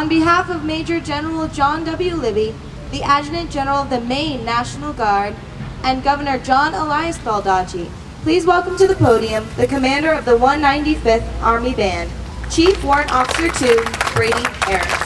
On behalf of Major General John W. Libby, the Adjutant General of the Maine National Guard, and Governor John Elias Baldacci, please welcome to the podium the commander of the 195th Army Band, Chief Warrant Officer 2, Brady Harris.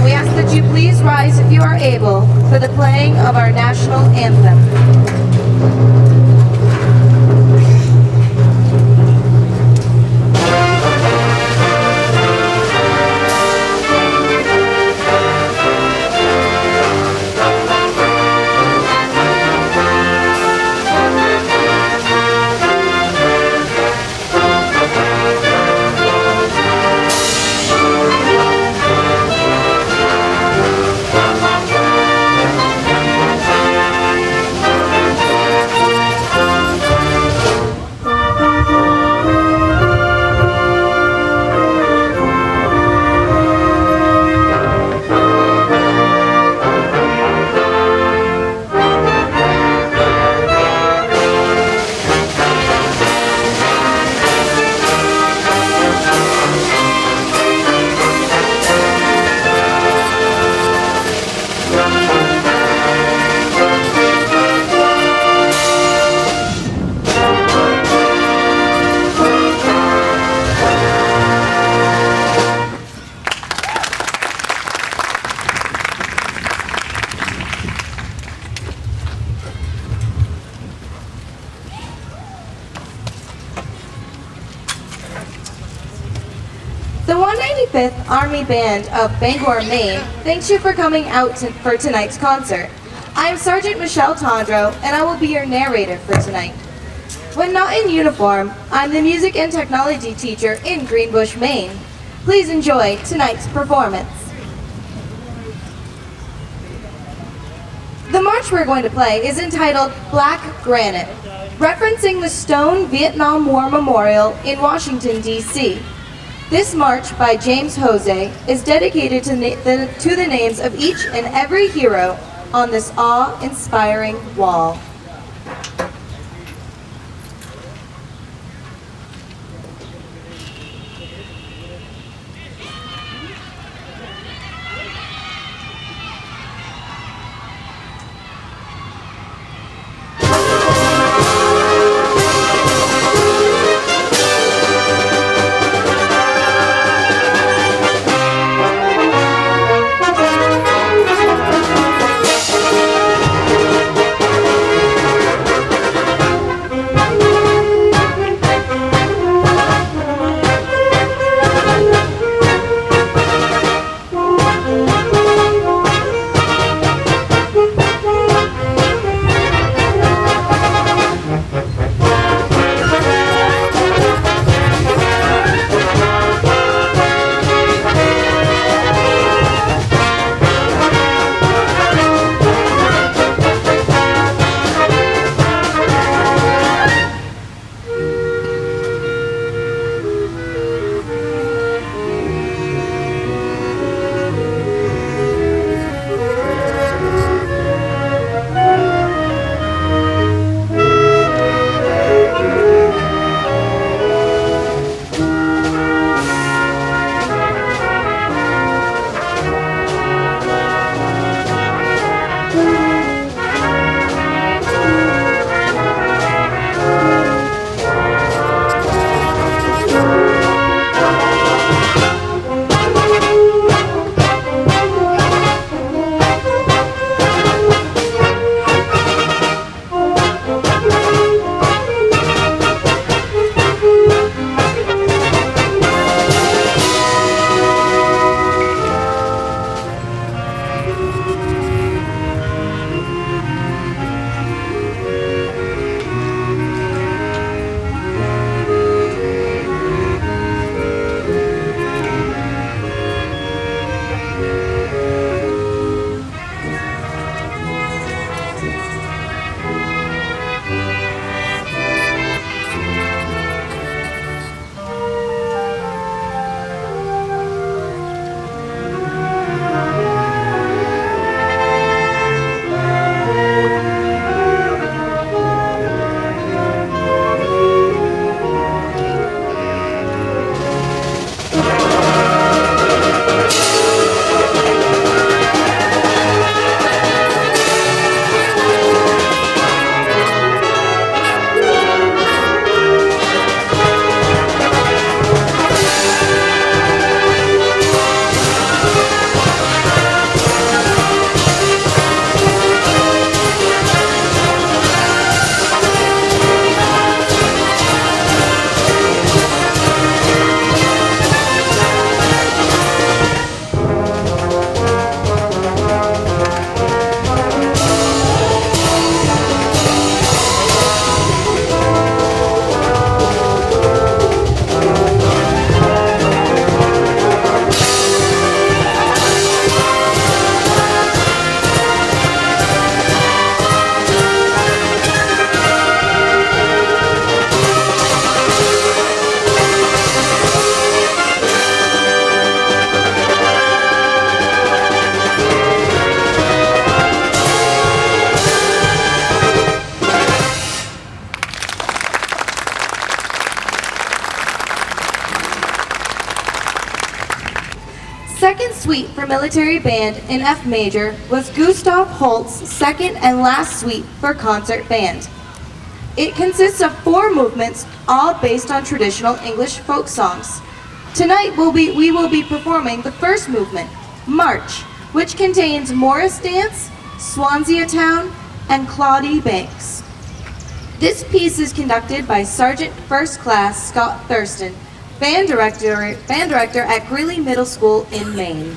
We ask that you please rise if you are able for the playing of our national anthem. The 195th Army Band of Bangor, Maine thanks you for coming out for tonight's concert. I am Sergeant Michelle Tondro, and I will be your narrator for tonight. When not in uniform, I'm the music and technology teacher in Greenbush, Maine. Please enjoy tonight's performance. The march we're going to play is entitled Black Granite, referencing the Stone Vietnam War Memorial in Washington, D.C. This march by James Jose is dedicated to the names of each and every hero on this awe-inspiring wall. suite for military band in F major was Gustav Holst's second and last suite for concert band. It consists of 4 movements, all based on traditional English folk songs. Tonight we will be performing the first movement, March, which contains Morris Dance, Swansea Town, and Claudie Banks. This piece is conducted by Sergeant First Class Scott Thurston, band director at Greeley Middle School in Maine.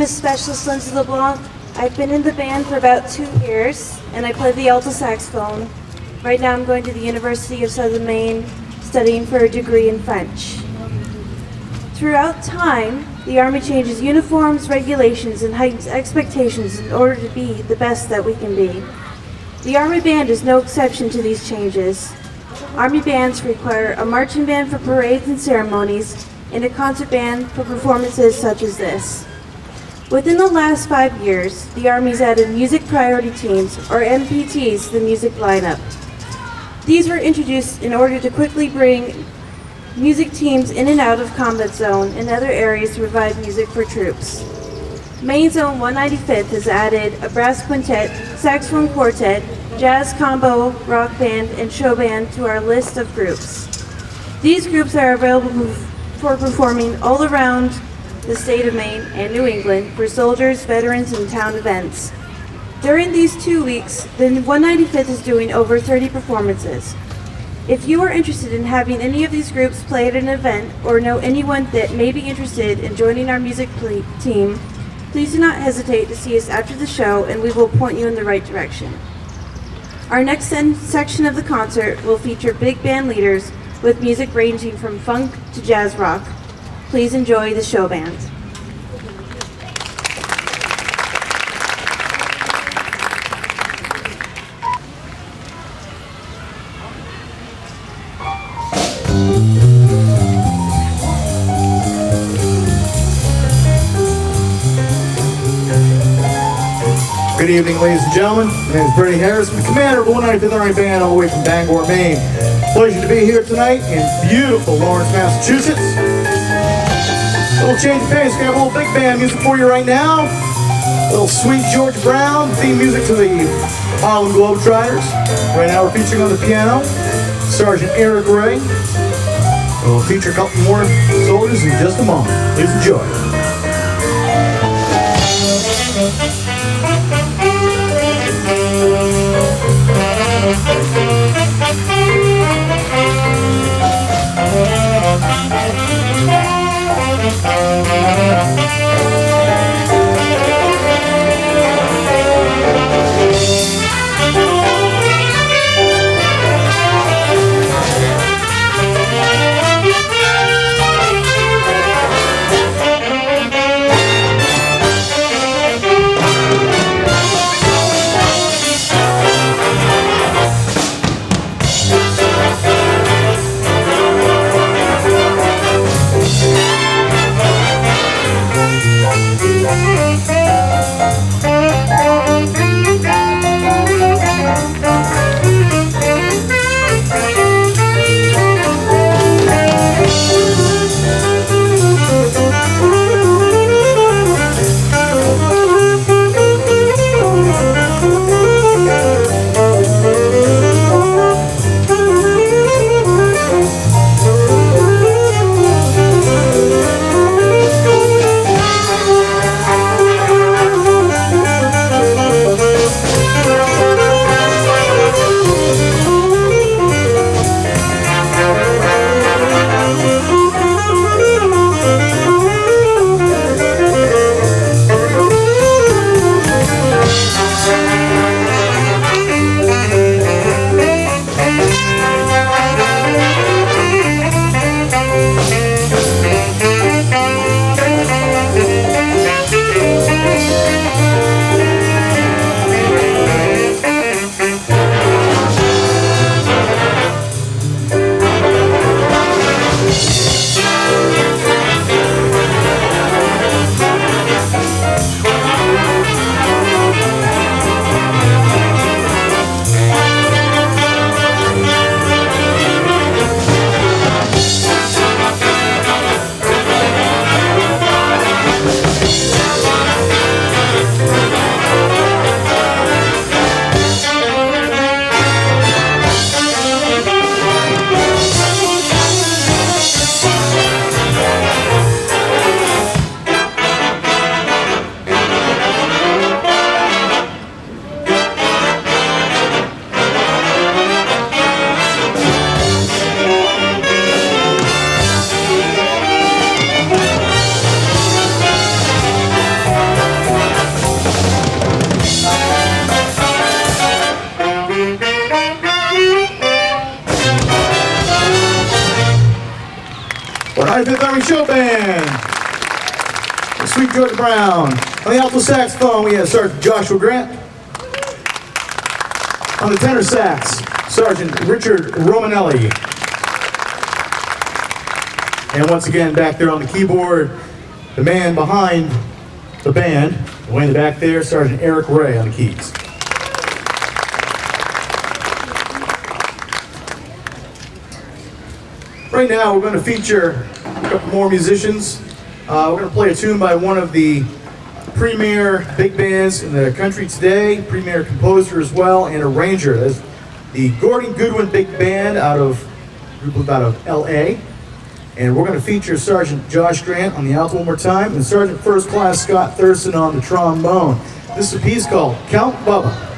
is Specialist Lindsay LeBlanc. I've been in the band for about 2 years, and I play the alto saxophone. Right now I'm going to the University of Southern Maine, studying for a degree in French. Throughout time, the Army changes uniforms, regulations, and heightens expectations in order to be the best that we can be. The Army Band is no exception to these changes. Army bands require a marching band for parades and ceremonies, and a concert band for performances such as this. Within the last 5 years, the Army's added Music Priority Teams, or MPTs, to the music lineup. These were introduced in order to quickly bring music teams in and out of combat zone and other areas to provide music for troops. Main Zone 195th has added a brass quintet, saxophone quartet, jazz combo, rock band, and show band to our list of groups. These groups are available for performing all around the state of Maine and New England for soldiers, veterans, and town events. During these 2 weeks, the 195th is doing over 30 performances. If you are interested in having any of these groups play at an event or know anyone that may be interested in joining our music team, please do not hesitate to see us after the show and we will point you in the right direction. Our next section of the concert will feature big band leaders with music ranging from funk to jazz rock. Please enjoy the show band. Good evening, ladies and gentlemen. My name is Bernie Harrison, commander of the 195th Army Band, all the way from Bangor, Maine. Pleasure to be here tonight in beautiful Lawrence, Massachusetts. A little change of pace. We have a little big band music for you right now. A little Sweet George Brown theme music to the Harlem Globetrotters. Right now we're featuring on the piano Sergeant Eric Ray. We'll feature a couple more soldiers in just a moment. Please enjoy. 95th Army Show Band. Sweet Georgia Brown. On the alto saxophone, we have Sergeant Joshua Grant. On the tenor sax, Sergeant Richard Romanelli. And once again, back there on the keyboard, the man behind the band, way in the back there, Sergeant Eric Ray on the keys. Right now, we're going to feature a couple more musicians. We're going to play a tune by one of the premier big bands in the country today, premier composer as well, and arranger. That's the Gordon Goodwin Big Band out of LA. And we're going to feature Sergeant Josh Grant on the alto one more time, and Sergeant First Class Scott Thurston on the trombone. This is a piece called Count Bubba.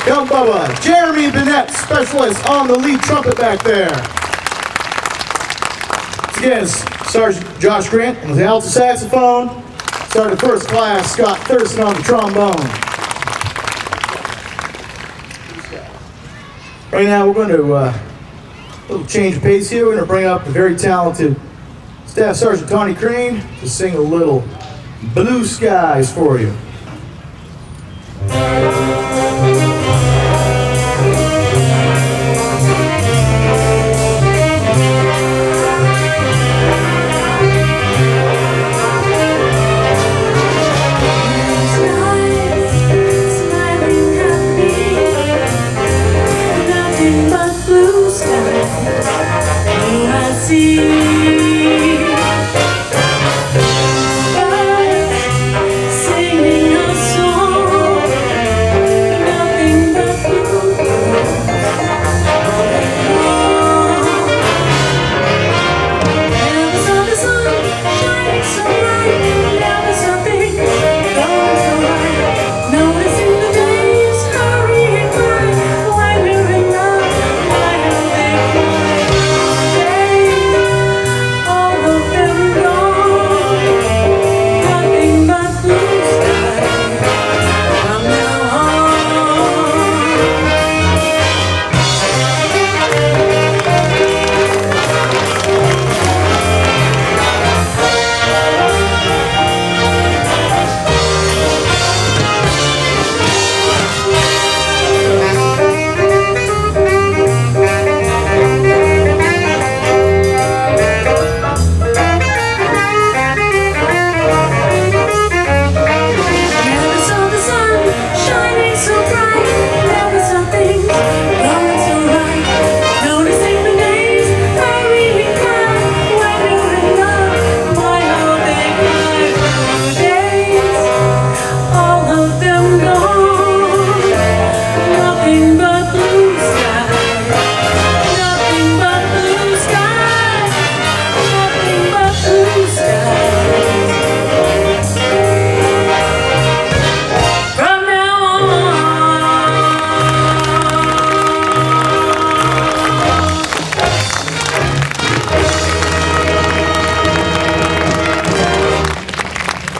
Come Bubba. Jeremy Bennett, specialist on the lead trumpet back there. Again, Sergeant Josh Grant on the alto saxophone. Sergeant First Class Scott Thurston on the trombone. Right now we're going to a little change of pace here. We're going to bring up the very talented Staff Sergeant Tawny Crane to sing a little Blue Skies for you. Singing a song.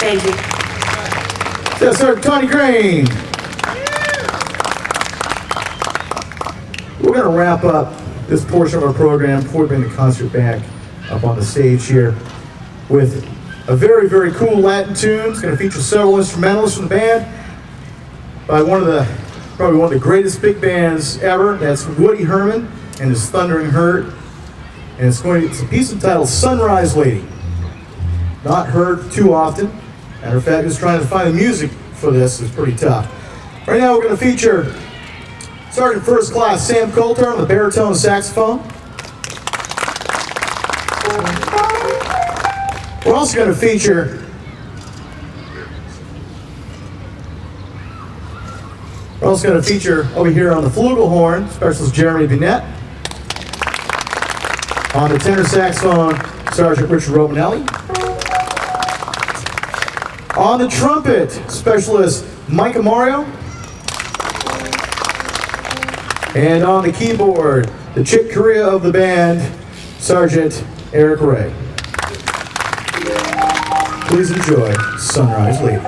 Thank you. Yes, sir, Tawny Crane. We're going to wrap up this portion of our program before we bring the concert back up on the stage here with a very, very cool Latin tune. It's going to feature several instrumentalists from the band by probably one of the greatest big bands ever. That's Woody Herman and his Thundering Herd. And it's a piece entitled Sunrise Lady. Not heard too often. Matter of fact, just trying to find the music for this is pretty tough. Right now we're going to feature Sergeant First Class Sam Coulter on the baritone saxophone. We're also going to feature over here on the flugelhorn, Specialist Jeremy Bennett. On the tenor saxophone, Sergeant Richard Romanelli. On the trumpet, Specialist Mike Amario. And on the keyboard, the Chick Corea of the band, Sergeant Eric Ray. Please enjoy Sunrise Lady.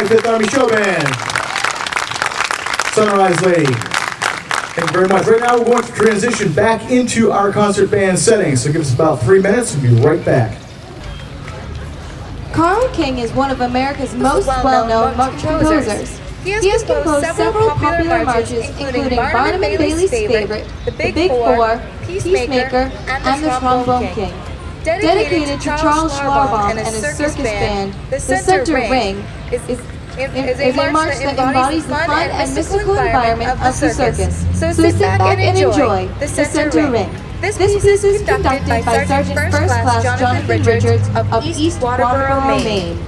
195th Army Show Band. Sunrise Lady. Thank you very much. Right now we're going to transition back into our concert band setting, so give us about 3 minutes and we'll be right back. Carl King is one of America's most well-known composers. He has composed several popular marches, including Barnum and Bailey's Favorite, The Big Four, Peacemaker, and The Trombone King. Dedicated to Charles Schlarbaum and his circus band, the Center Ring is a march that embodies the fun and mystical environment of the circus. So sit back and enjoy the Center Ring. This piece is conducted by Sergeant First Class Jonathan Richards of East Waterboro, Maine.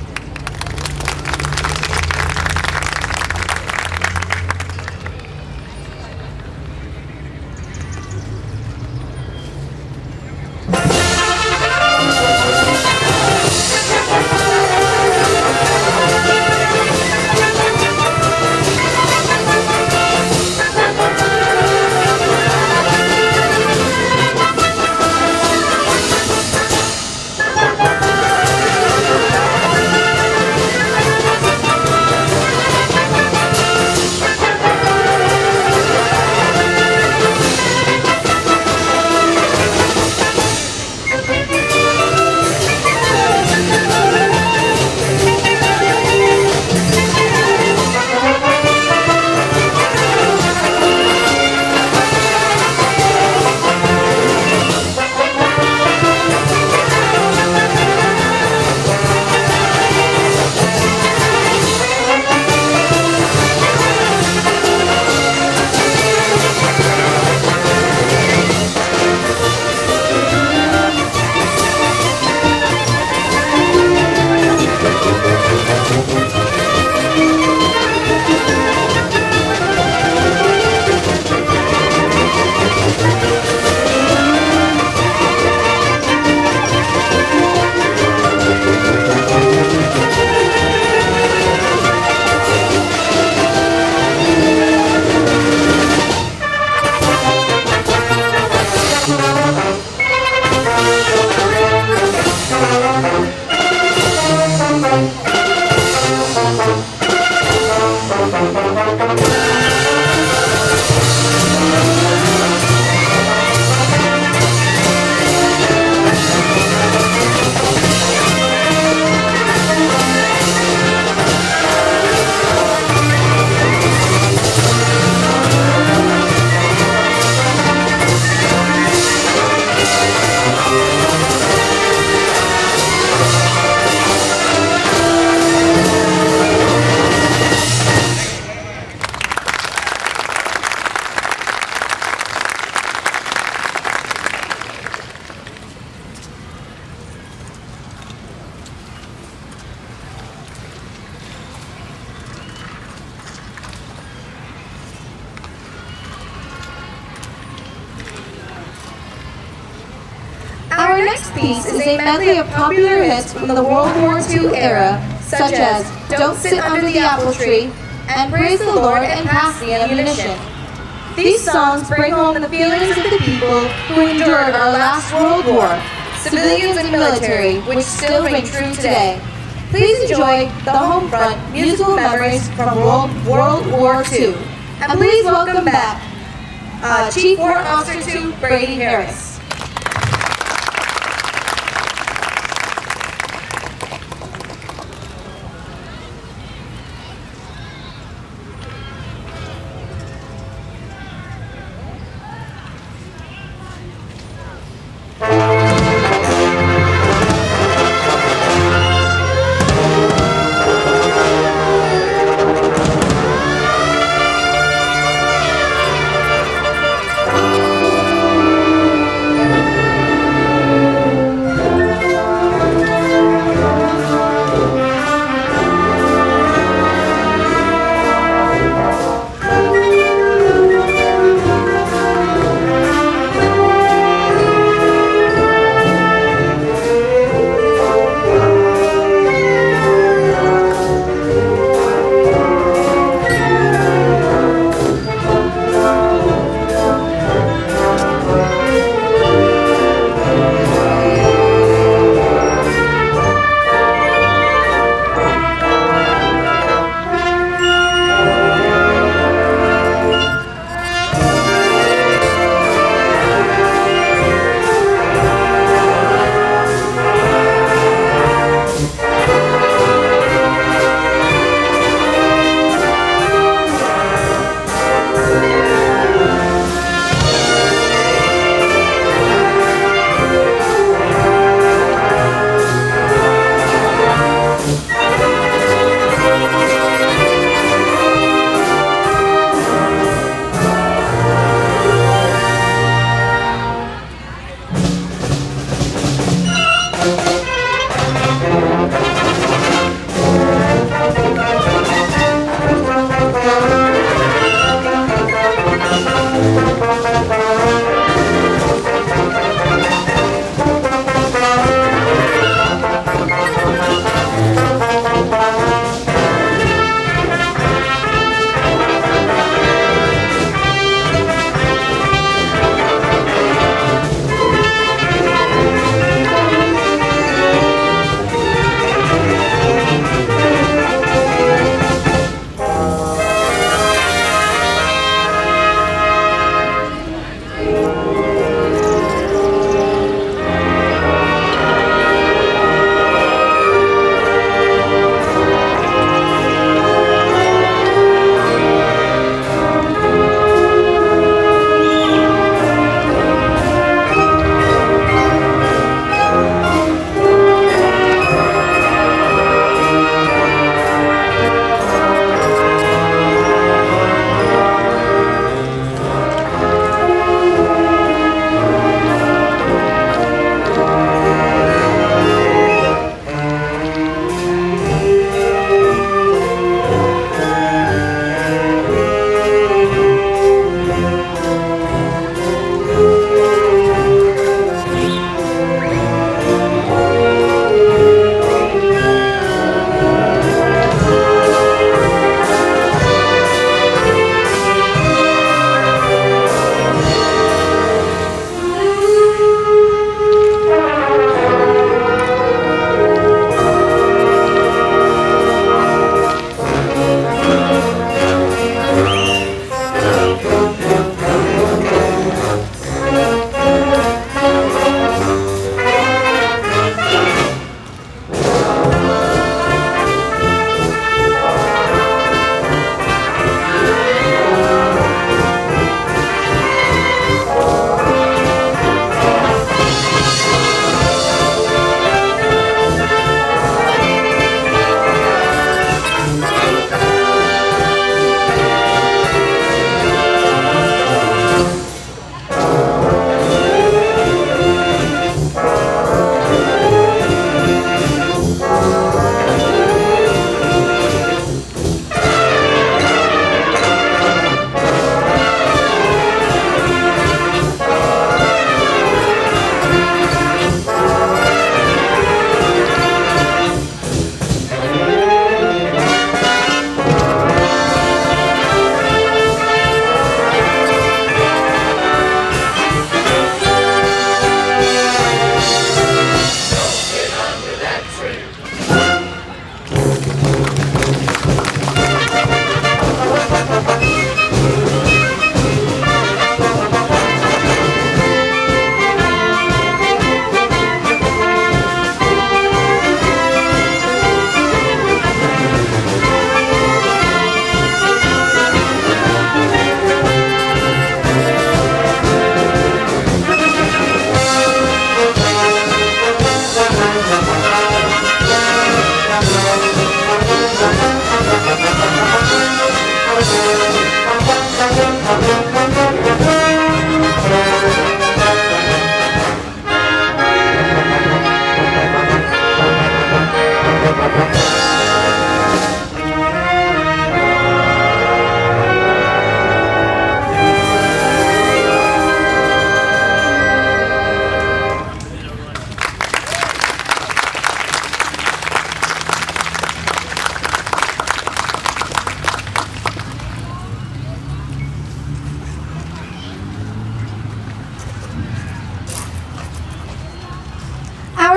Our next piece is a medley of popular hits from the World War II era, such as Don't Sit Under the Apple Tree and Praise the Lord and Pass the Ammunition. These songs bring home the feelings of the people who endured our last World War, civilians and military, which still ring true today. Please enjoy the home front musical memories from World War II. And please welcome back Chief Warrant Officer 2 Brady Harris.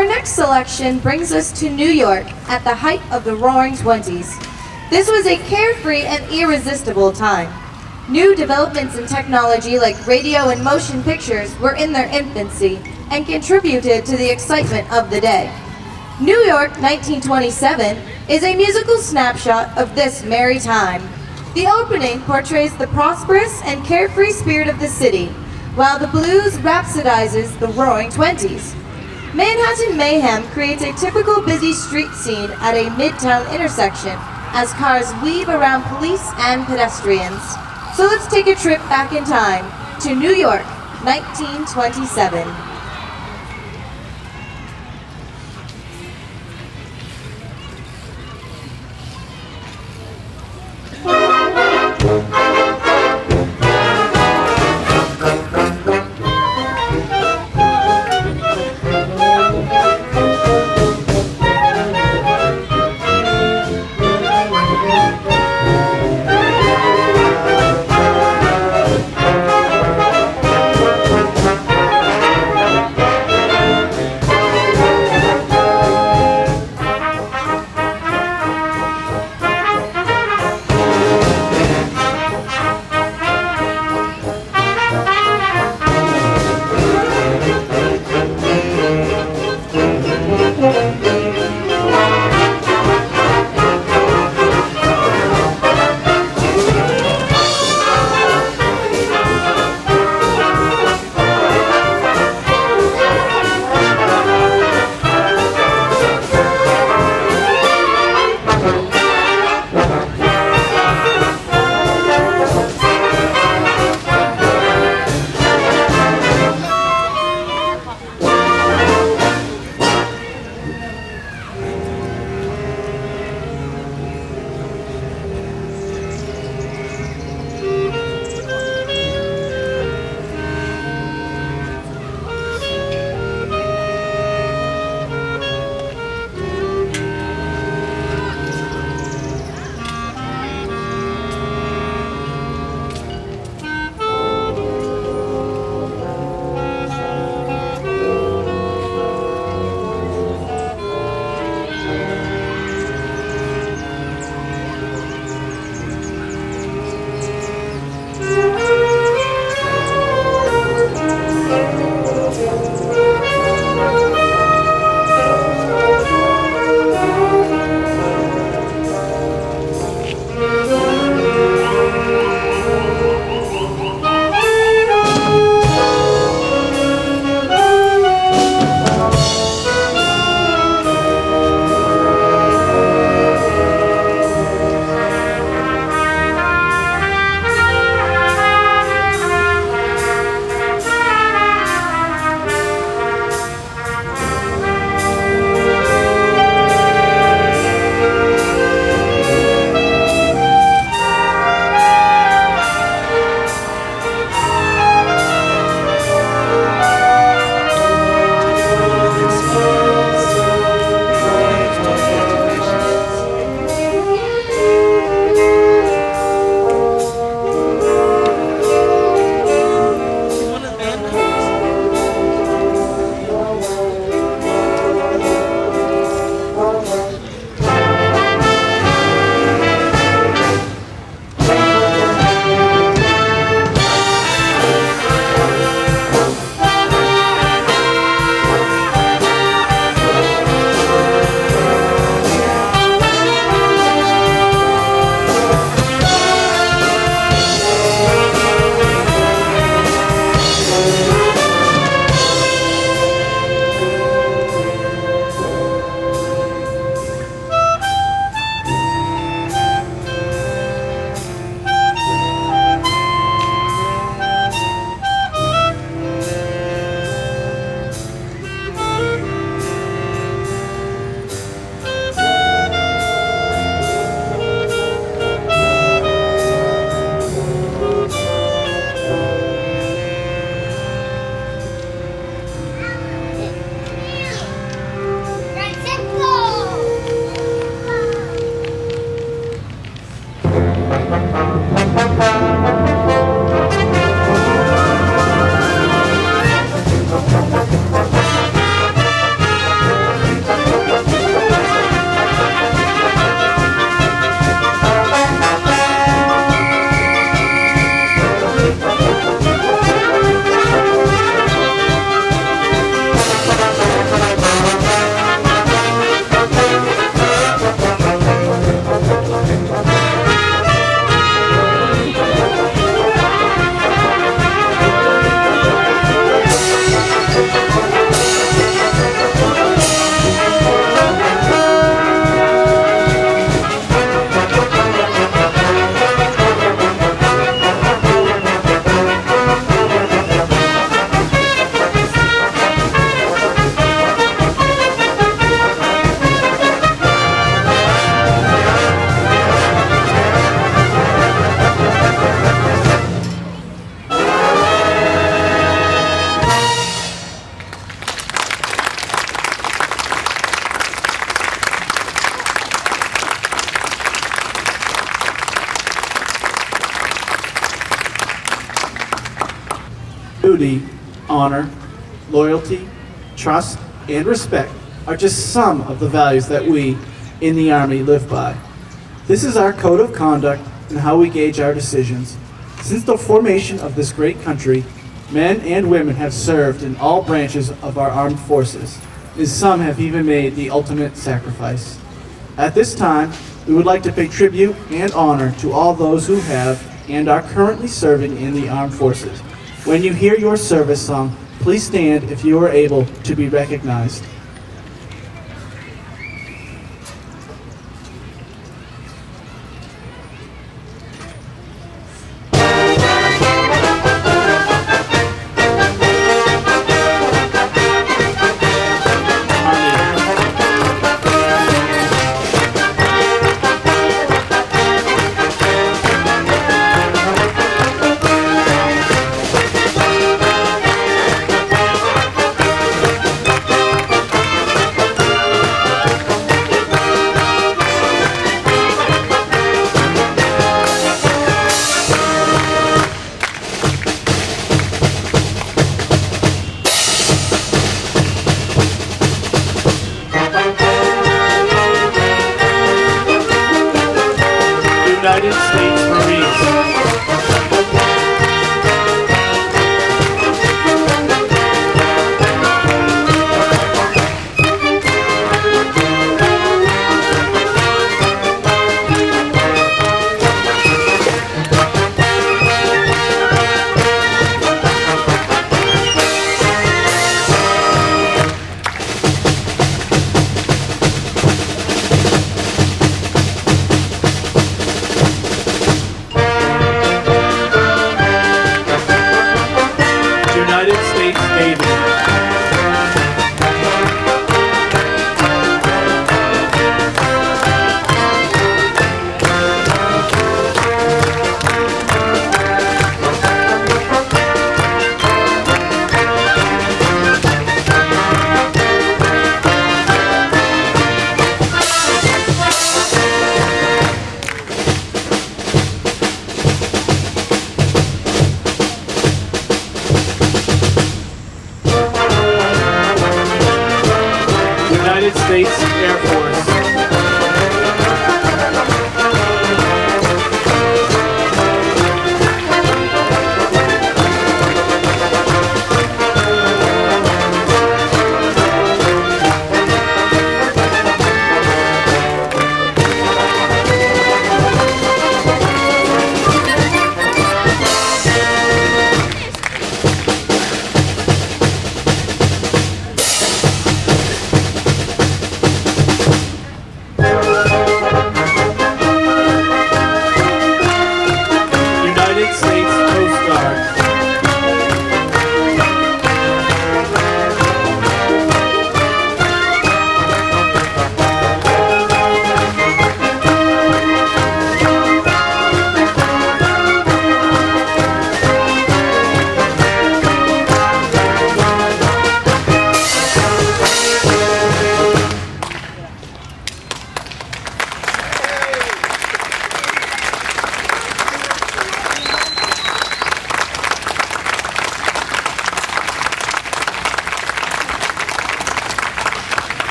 Our next selection brings us to New York at the height of the Roaring Twenties. This was a carefree and irresistible time. New developments in technology like radio and motion pictures were in their infancy and contributed to the excitement of the day. New York 1927 is a musical snapshot of this merry time. The opening portrays the prosperous and carefree spirit of the city, while the blues rhapsodizes the Roaring Twenties. Manhattan mayhem creates a typical busy street scene at a midtown intersection as cars weave around police and pedestrians. So let's take a trip back in time to New York, 1927. Duty, honor, loyalty, trust, and respect are just some of the values that we in the Army live by. This is our code of conduct and how we gauge our decisions. Since the formation of this great country, men and women have served in all branches of our armed forces, and some have even made the ultimate sacrifice. At this time, we would like to pay tribute and honor to all those who have and are currently serving in the armed forces. When you hear your service song, please stand if you are able to be recognized.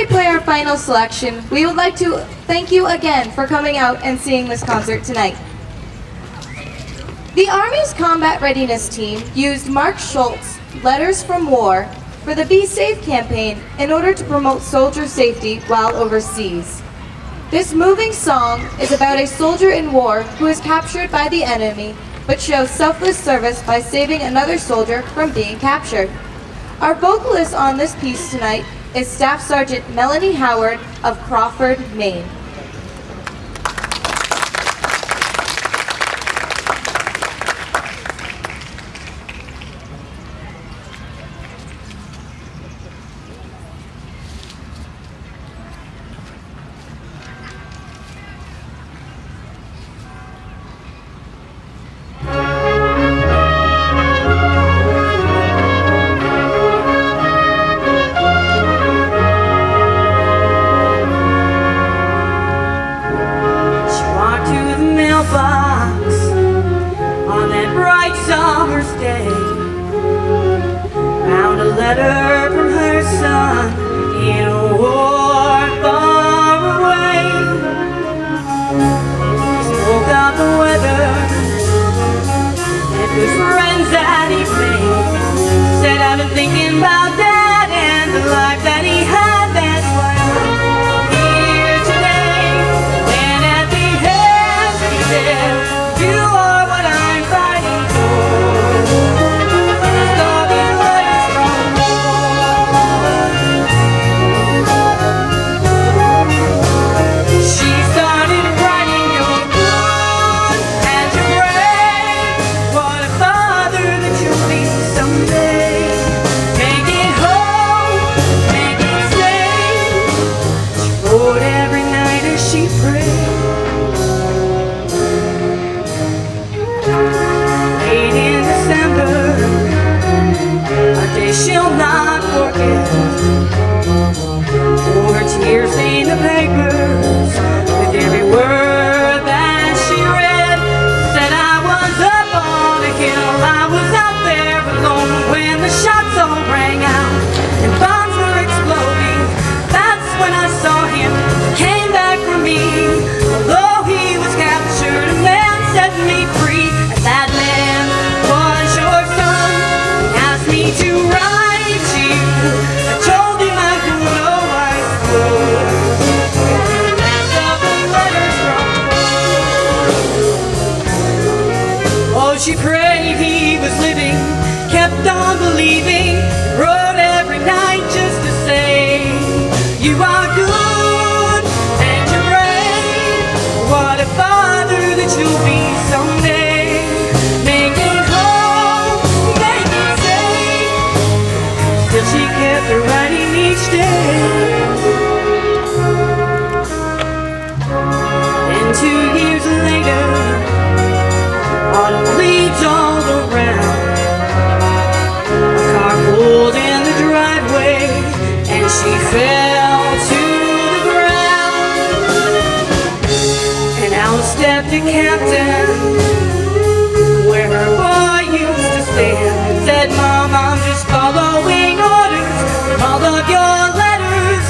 we play our final selection, we would like to thank you again for coming out and seeing this concert tonight. The Army's Combat Readiness Team used Mark Schultz's Letters from War for the Be Safe campaign in order to promote soldier safety while overseas. This moving song is about a soldier in war who is captured by the enemy but shows selfless service by saving another soldier from being captured. Our vocalist on this piece tonight is Staff Sergeant Melanie Howard of Crawford, Maine. On that bright summer's day, found a letter from her son in a war far away. He spoke of the weather and good friends that he made. Said, I've been thinking about Dad and the life that he had. That's why I'm here today. And at the end he said, you are what I'm fighting for. These are these letters from war. She started writing your good and your brave. What a father that you'll be someday. Make it home, make it safe. She wrote every night as she prayed. Late in December, a day she'll not forget. For her tears stained the papers with every word that she read. Said I was up on a hill, I was out there alone when the shots all rang out and bombs were exploding. That's when I saw him, came back for me. Although he was captured, a man set me free. And that man was your son. He asked me to write to you. I told him I would know I would. The rest of the letters from war. Oh, she prayed he was living, kept on believing, wrote every night just to say, you are good and you're brave. What a father that you'll be someday. Make it home, make it safe. Still she kept her writing each day. And 2 years later, autumn leaves all around. A car pulled in the driveway and she fell to the ground. And out stepped a captain where her boy used to stand. Said, Mom, I'm just following orders from all of your letters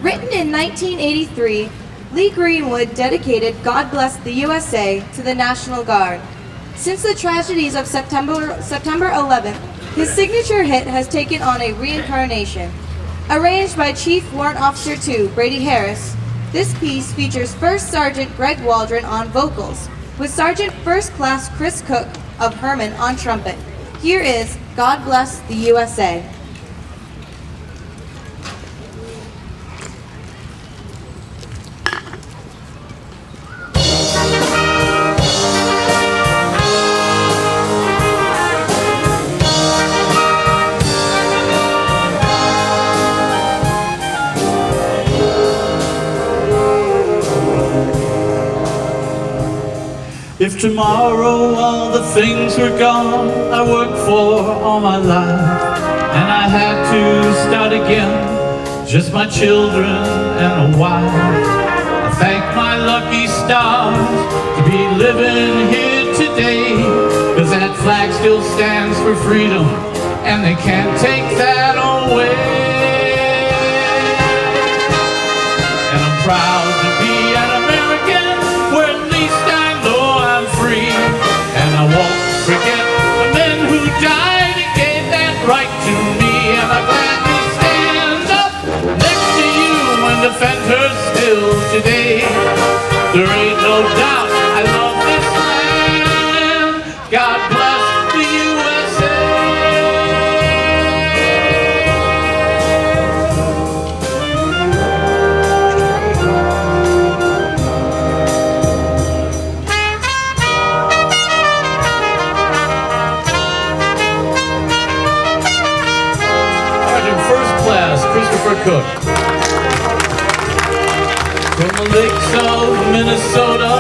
Written in 1983, Lee Greenwood dedicated God Bless the USA to the National Guard. Since the tragedies of September 11th, his signature hit has taken on a reincarnation. Arranged by Chief Warrant Officer 2, Brady Harris, this piece features First Sergeant Greg Waldron on vocals, with Sergeant First Class Chris Cook of Herman on trumpet. Here is God Bless the USA. If tomorrow all the things were gone I worked for all my life, and I had to start again, just my children and a wife, I thank my lucky stars to be living here today, 'cause that flag still stands for freedom and they can't take that away. And I'm proud to be an American, where at least I know I'm free. And I won't forget the men who died and gave that right to me. And I'm glad to stand up next to you and defend her still today. There ain't no doubt I love this land. God bless the USA. Sergeant First Class Christopher Cook. From the lakes of Minnesota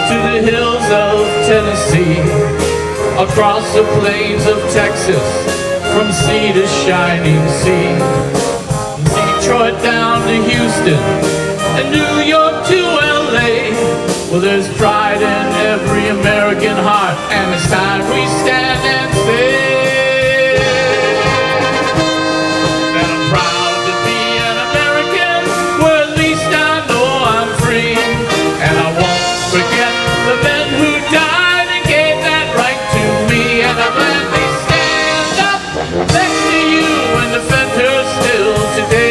to the hills of Tennessee, across the plains of Texas, from sea to shining sea, Detroit down to Houston, and New York to LA. Well, there's pride in every American heart, and it's time we stand and say that I'm proud to be an American, where at least I know I'm free. And I won't forget the men who died and gave that right to me. And I'm glad they stand up next to you and defend her still today.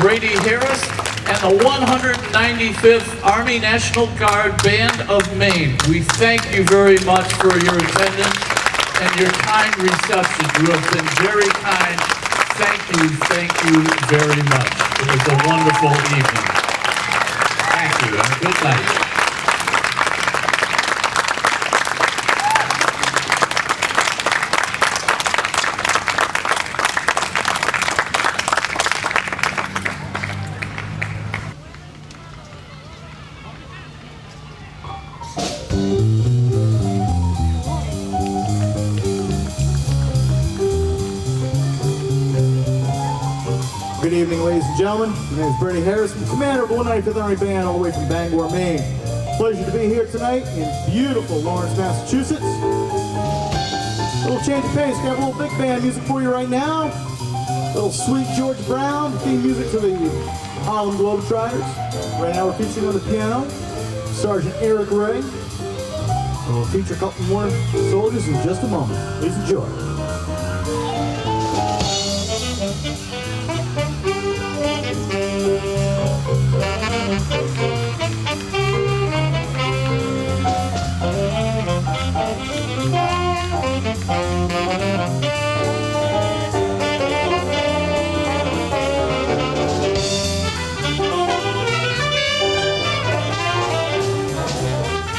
Brady Harris, and the 195th Army National Guard Band of Maine. We thank you very much for your attendance and your kind reception. You have been very kind. Thank you very much. It was a wonderful evening. Thank you, and good night. Good evening, ladies and gentlemen. My name is Bernie Harris, I'm commander of the 195th Army Band, all the way from Bangor, Maine. Pleasure to be here tonight in beautiful Lawrence, Massachusetts. A little change of pace. Got a little big band music for you right now. A little sweet George Brown, theme music to the Harlem Globetrotters. Right now we're featuring on the piano Sergeant Eric Ray. And we'll feature a couple more soldiers in just a moment. Please enjoy.